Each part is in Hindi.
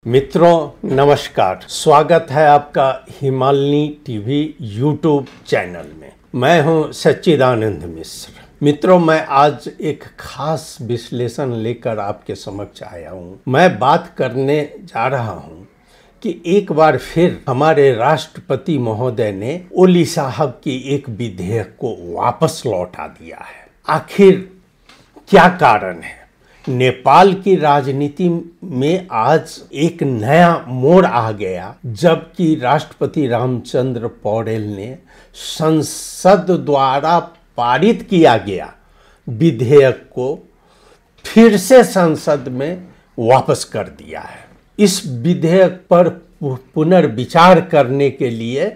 मित्रों नमस्कार, स्वागत है आपका हिमालनी टीवी यूट्यूब चैनल में। मैं हूं सच्चिदानंद मिश्र। मित्रों, मैं आज एक खास विश्लेषण लेकर आपके समक्ष आया हूं। मैं बात करने जा रहा हूं कि एक बार फिर हमारे राष्ट्रपति महोदय ने ओली साहब की एक विधेयक को वापस लौटा दिया है। आखिर क्या कारण है? नेपाल की राजनीति में आज एक नया मोड़ आ गया, जबकि राष्ट्रपति रामचंद्र पौडेल ने संसद द्वारा पारित किया गया विधेयक को फिर से संसद में वापस कर दिया है। इस विधेयक पर पुनर्विचार करने के लिए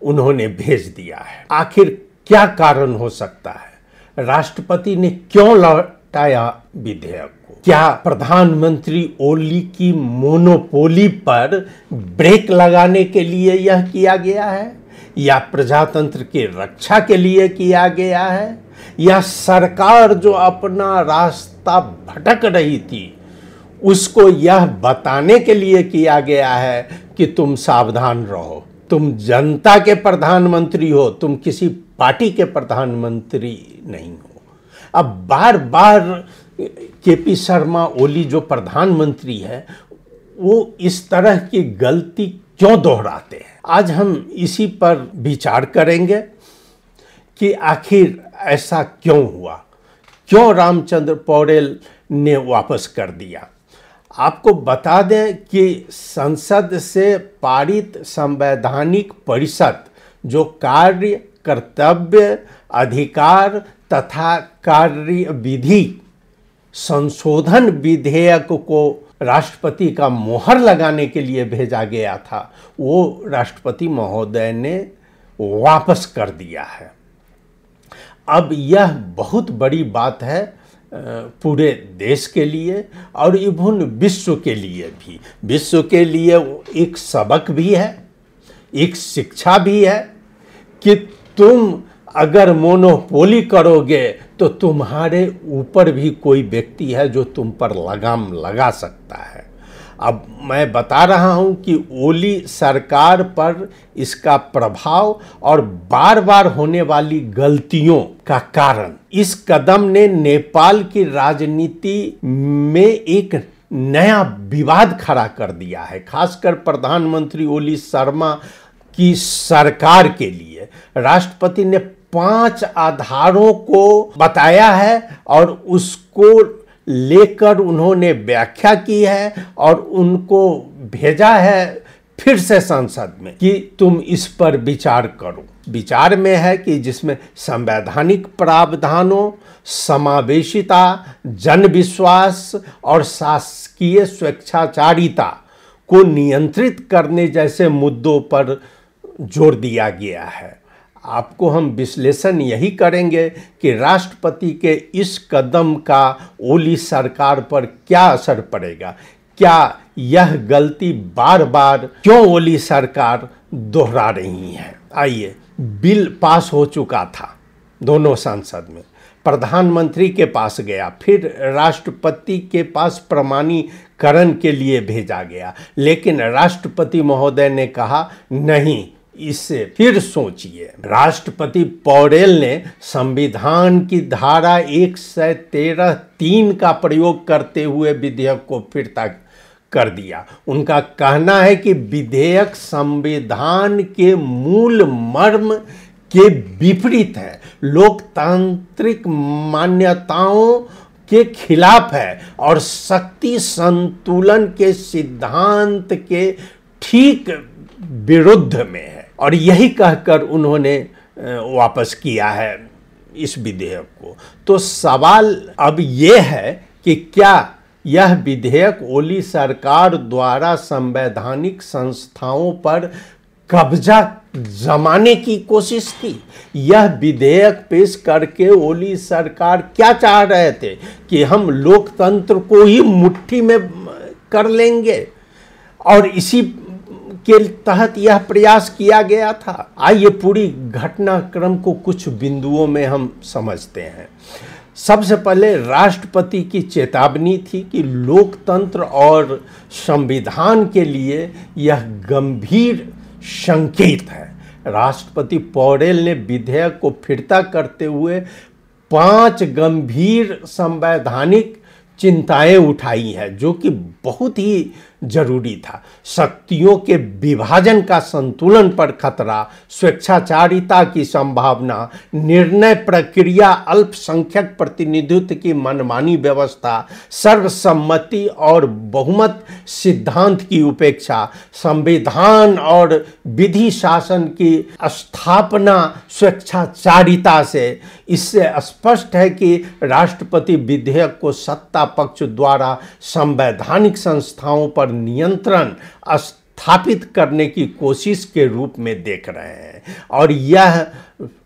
उन्होंने भेज दिया है। आखिर क्या कारण हो सकता है? राष्ट्रपति ने क्यों लौटाया विधेयक को? क्या प्रधानमंत्री ओली की मोनोपोली पर ब्रेक लगाने के लिए यह किया गया है, या प्रजातंत्र की रक्षा के लिए किया गया है, या सरकार जो अपना रास्ता भटक रही थी उसको यह बताने के लिए किया गया है कि तुम सावधान रहो, तुम जनता के प्रधानमंत्री हो, तुम किसी पार्टी के प्रधानमंत्री नहीं हो। अब बार बार केपी शर्मा ओली जो प्रधानमंत्री है वो इस तरह की गलती क्यों दोहराते हैं? आज हम इसी पर विचार करेंगे कि आखिर ऐसा क्यों हुआ, क्यों रामचंद्र पौडेल ने वापस कर दिया। आपको बता दें कि संसद से पारित संवैधानिक परिषद जो कार्य, कर्तव्य, अधिकार तथा कार्य विधि संशोधन विधेयक को राष्ट्रपति का मोहर लगाने के लिए भेजा गया था, वो राष्ट्रपति महोदय ने वापस कर दिया है। अब यह बहुत बड़ी बात है पूरे देश के लिए और इवन विश्व के लिए भी। विश्व के लिए एक सबक भी है, एक शिक्षा भी है कि तुम अगर मोनोपोली करोगे तो तुम्हारे ऊपर भी कोई व्यक्ति है जो तुम पर लगाम लगा सकता है। अब मैं बता रहा हूं कि ओली सरकार पर इसका प्रभाव और बार बार होने वाली गलतियों का कारण इस कदम ने नेपाल की राजनीति में एक नया विवाद खड़ा कर दिया है। खासकर प्रधानमंत्री ओली शर्मा की सरकार के लिए राष्ट्रपति ने 5 आधारों को बताया है और उसको लेकर उन्होंने व्याख्या की है और उनको भेजा है फिर से संसद में कि तुम इस पर विचार करो। विचार में है कि जिसमें संवैधानिक प्रावधानों, समावेशिता, जनविश्वास और शासकीय स्वेच्छाचारिता को नियंत्रित करने जैसे मुद्दों पर जोर दिया गया है। आपको हम विश्लेषण यही करेंगे कि राष्ट्रपति के इस कदम का ओली सरकार पर क्या असर पड़ेगा, क्या यह गलती बार बार क्यों ओली सरकार दोहरा रही है। आइए, बिल पास हो चुका था दोनों संसद में, प्रधानमंत्री के पास गया, फिर राष्ट्रपति के पास प्रमाणीकरण के लिए भेजा गया, लेकिन राष्ट्रपति महोदय ने कहा नहीं, इससे फिर सोचिए। राष्ट्रपति पौडेल ने संविधान की धारा 113(3) का प्रयोग करते हुए विधेयक को फिरता कर दिया। उनका कहना है कि विधेयक संविधान के मूल मर्म के विपरीत है, लोकतांत्रिक मान्यताओं के खिलाफ है और शक्ति संतुलन के सिद्धांत के ठीक विरुद्ध में है। और यही कहकर उन्होंने वापस किया है इस विधेयक को। तो सवाल अब ये है कि क्या यह विधेयक ओली सरकार द्वारा संवैधानिक संस्थाओं पर कब्जा जमाने की कोशिश थी? यह विधेयक पेश करके ओली सरकार क्या चाह रहे थे कि हम लोकतंत्र को ही मुट्ठी में कर लेंगे, और इसी के तहत यह प्रयास किया गया था। आइए पूरी घटनाक्रम को कुछ बिंदुओं में हम समझते हैं। सबसे पहले राष्ट्रपति की चेतावनी थी कि लोकतंत्र और संविधान के लिए यह गंभीर संकेत है। राष्ट्रपति पौडेल ने विधेयक को फिरता करते हुए 5 गंभीर संवैधानिक चिंताएं उठाई है, जो कि बहुत ही जरूरी था। शक्तियों के विभाजन का संतुलन पर खतरा, स्वेच्छाचारिता की संभावना, निर्णय प्रक्रिया, अल्पसंख्यक प्रतिनिधित्व की मनमानी व्यवस्था, सर्वसम्मति और बहुमत सिद्धांत की उपेक्षा, संविधान और विधि शासन की स्थापना स्वेच्छाचारिता से। इससे स्पष्ट है कि राष्ट्रपति विधेयक को सत्ता पक्ष द्वारा संवैधानिक संस्थाओं पर नियंत्रण स्थापित करने की कोशिश के रूप में देख रहे हैं, और यह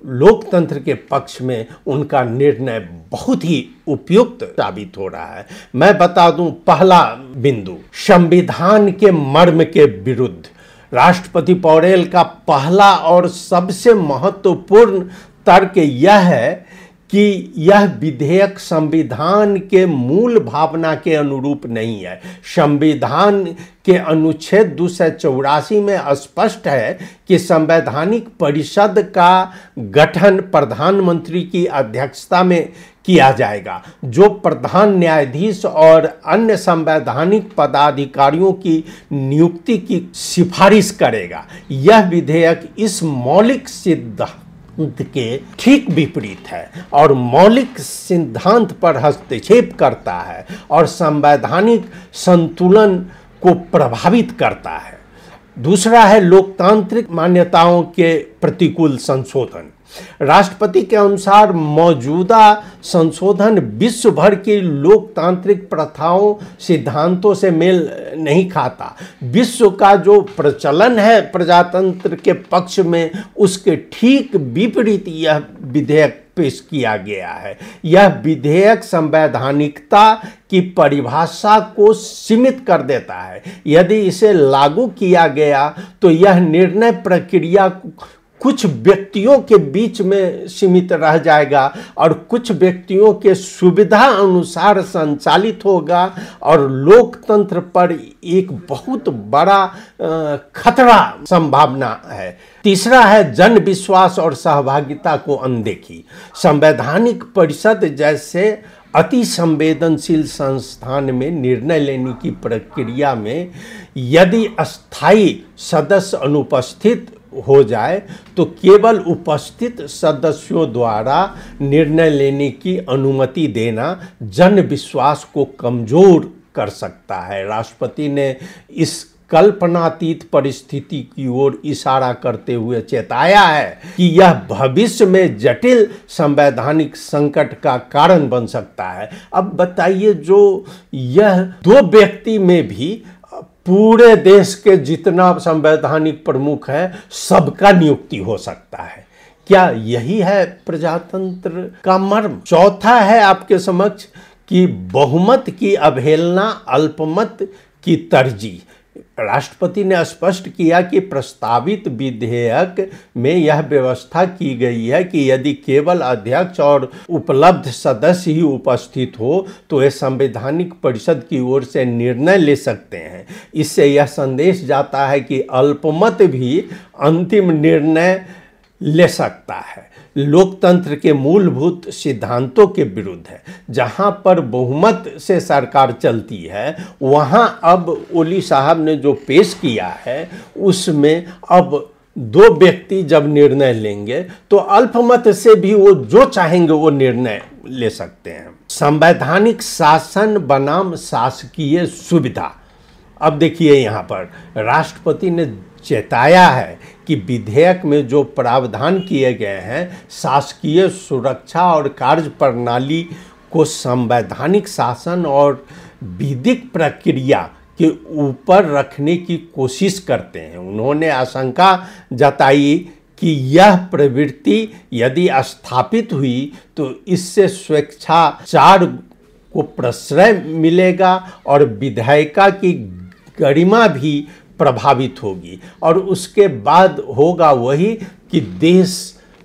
लोकतंत्र के पक्ष में उनका निर्णय बहुत ही उपयुक्त साबित हो रहा है। मैं बता दूं, पहला बिंदु, संविधान के मर्म के विरुद्ध राष्ट्रपति पौडेल का पहला और सबसे महत्वपूर्ण तर्क यह है कि यह विधेयक संविधान के मूल भावना के अनुरूप नहीं है। संविधान के अनुच्छेद 284 में स्पष्ट है कि संवैधानिक परिषद का गठन प्रधानमंत्री की अध्यक्षता में किया जाएगा, जो प्रधान न्यायाधीश और अन्य संवैधानिक पदाधिकारियों की नियुक्ति की सिफारिश करेगा। यह विधेयक इस मौलिक सिद्धांत के ठीक विपरीत है और मौलिक सिद्धांत पर हस्तक्षेप करता है और संवैधानिक संतुलन को प्रभावित करता है। दूसरा है लोकतांत्रिक मान्यताओं के प्रतिकूल संशोधन। राष्ट्रपति के अनुसार मौजूदा संशोधन विश्व भर की लोकतांत्रिक प्रथाओं सिद्धांतों से मेल नहीं खाता। विश्व का जो प्रचलन है प्रजातंत्र के पक्ष में, उसके ठीक विपरीत यह विधेयक पेश किया गया है। यह विधेयक संवैधानिकता की परिभाषा को सीमित कर देता है। यदि इसे लागू किया गया तो यह निर्णय प्रक्रिया कुछ व्यक्तियों के बीच में सीमित रह जाएगा और कुछ व्यक्तियों के सुविधा अनुसार संचालित होगा और लोकतंत्र पर एक बहुत बड़ा खतरा संभावना है। तीसरा है जन विश्वास और सहभागिता को अनदेखी। संवैधानिक परिषद जैसे अति संवेदनशील संस्थान में निर्णय लेने की प्रक्रिया में यदि अस्थायी सदस्य अनुपस्थित हो जाए तो केवल उपस्थित सदस्यों द्वारा निर्णय लेने की अनुमति देना जन विश्वास को कमजोर कर सकता है। राष्ट्रपति ने इस कल्पनातीत परिस्थिति की ओर इशारा करते हुए चेताया है कि यह भविष्य में जटिल संवैधानिक संकट का कारण बन सकता है। अब बताइए, जो यह 2 व्यक्ति में भी पूरे देश के जितना संवैधानिक प्रमुख है सबका नियुक्ति हो सकता है। क्या यही है प्रजातंत्र का मर्म? चौथा है आपके समक्ष कि बहुमत की अवहेलना, अल्पमत की तरजीह। राष्ट्रपति ने स्पष्ट किया कि प्रस्तावित विधेयक में यह व्यवस्था की गई है कि यदि केवल अध्यक्ष और उपलब्ध सदस्य ही उपस्थित हो तो वे संवैधानिक परिषद की ओर से निर्णय ले सकते हैं। इससे यह संदेश जाता है कि अल्पमत भी अंतिम निर्णय ले सकता है। लोकतंत्र के मूलभूत सिद्धांतों के विरुद्ध है। जहां पर बहुमत से सरकार चलती है, वहां अब ओली साहब ने जो पेश किया है उसमें अब 2 व्यक्ति जब निर्णय लेंगे तो अल्पमत से भी वो जो चाहेंगे वो निर्णय ले सकते हैं। संवैधानिक शासन बनाम शासकीय सुविधा। अब देखिए, यहाँ पर राष्ट्रपति ने चेताया है कि विधेयक में जो प्रावधान किए गए हैं शासकीय सुरक्षा और कार्य प्रणाली को संवैधानिक शासन और विधिक प्रक्रिया के ऊपर रखने की कोशिश करते हैं। उन्होंने आशंका जताई कि यह प्रवृत्ति यदि स्थापित हुई तो इससे स्वेच्छाचार को प्रश्रय मिलेगा और विधायिका की गरिमा भी प्रभावित होगी और उसके बाद होगा वही कि देश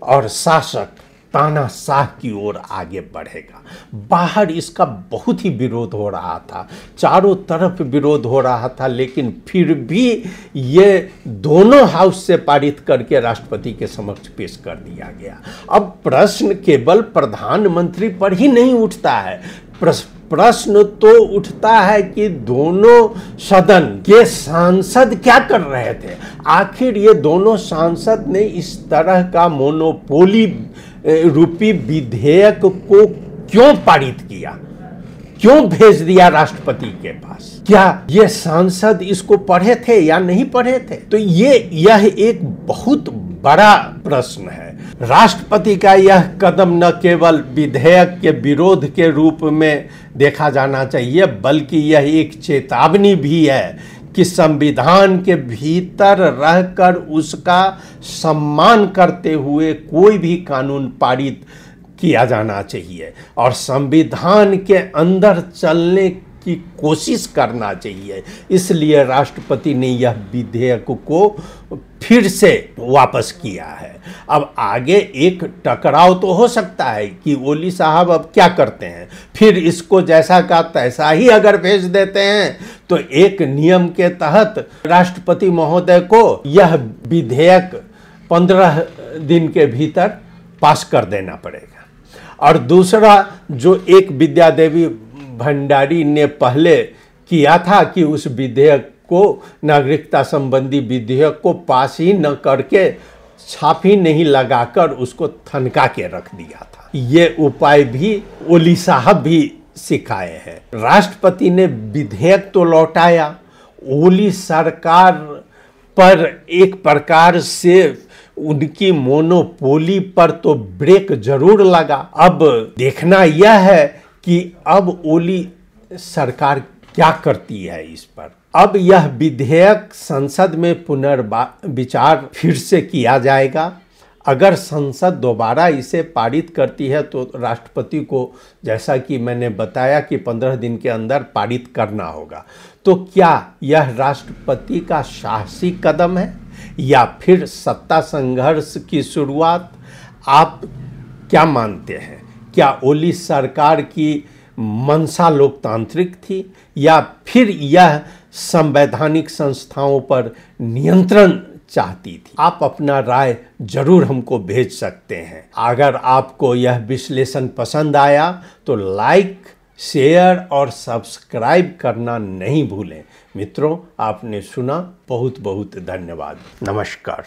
और शासक तानाशाह की ओर आगे बढ़ेगा। बाहर इसका बहुत ही विरोध हो रहा था, चारों तरफ विरोध हो रहा था, लेकिन फिर भी ये दोनों हाउस से पारित करके राष्ट्रपति के समक्ष पेश कर दिया गया। अब प्रश्न केवल प्रधानमंत्री पर ही नहीं उठता है, प्रश्न तो उठता है कि दोनों सदन के सांसद क्या कर रहे थे। आखिर ये दोनों सांसद ने इस तरह का मोनोपोली रूपी विधेयक को क्यों पारित किया, क्यों भेज दिया राष्ट्रपति के पास? क्या ये सांसद इसको पढ़े थे या नहीं पढ़े थे? तो यह एक बहुत बड़ा प्रश्न है। राष्ट्रपति का यह कदम न केवल विधेयक के विरोध के रूप में देखा जाना चाहिए, बल्कि यह एक चेतावनी भी है कि संविधान के भीतर रहकर उसका सम्मान करते हुए कोई भी कानून पारित किया जाना चाहिए और संविधान के अंदर चलने की कोशिश करना चाहिए। इसलिए राष्ट्रपति ने यह विधेयक को फिर से वापस किया है। अब आगे एक टकराव तो हो सकता है कि ओली साहब अब क्या करते हैं, फिर इसको जैसा का तैसा ही अगर भेज देते हैं तो एक नियम के तहत राष्ट्रपति महोदय को यह विधेयक 15 दिन के भीतर पास कर देना पड़ेगा। और दूसरा, जो एक विद्या देवी भंडारी ने पहले किया था कि उस विधेयक को, नागरिकता संबंधी विधेयक को पास ही न करके, छाप ही नहीं लगाकर उसको थनका के रख दिया था, ये उपाय भी ओली साहब भी सिखाए हैं। राष्ट्रपति ने विधेयक तो लौटाया, ओली सरकार पर एक प्रकार से उनकी मोनोपोली पर तो ब्रेक जरूर लगा। अब देखना यह है कि अब ओली सरकार क्या करती है इस पर। अब यह विधेयक संसद में पुनर्विचार फिर से किया जाएगा। अगर संसद दोबारा इसे पारित करती है तो राष्ट्रपति को, जैसा कि मैंने बताया, कि 15 दिन के अंदर पारित करना होगा। तो क्या यह राष्ट्रपति का साहसी कदम है या फिर सत्ता संघर्ष की शुरुआत? आप क्या मानते हैं? क्या ओली सरकार की मंशा लोकतांत्रिक थी या फिर यह संवैधानिक संस्थाओं पर नियंत्रण चाहती थी? आप अपना राय जरूर हमको भेज सकते हैं। अगर आपको यह विश्लेषण पसंद आया तो लाइक, शेयर और सब्सक्राइब करना नहीं भूलें। मित्रों, आपने सुना, बहुत बहुत धन्यवाद। नमस्कार।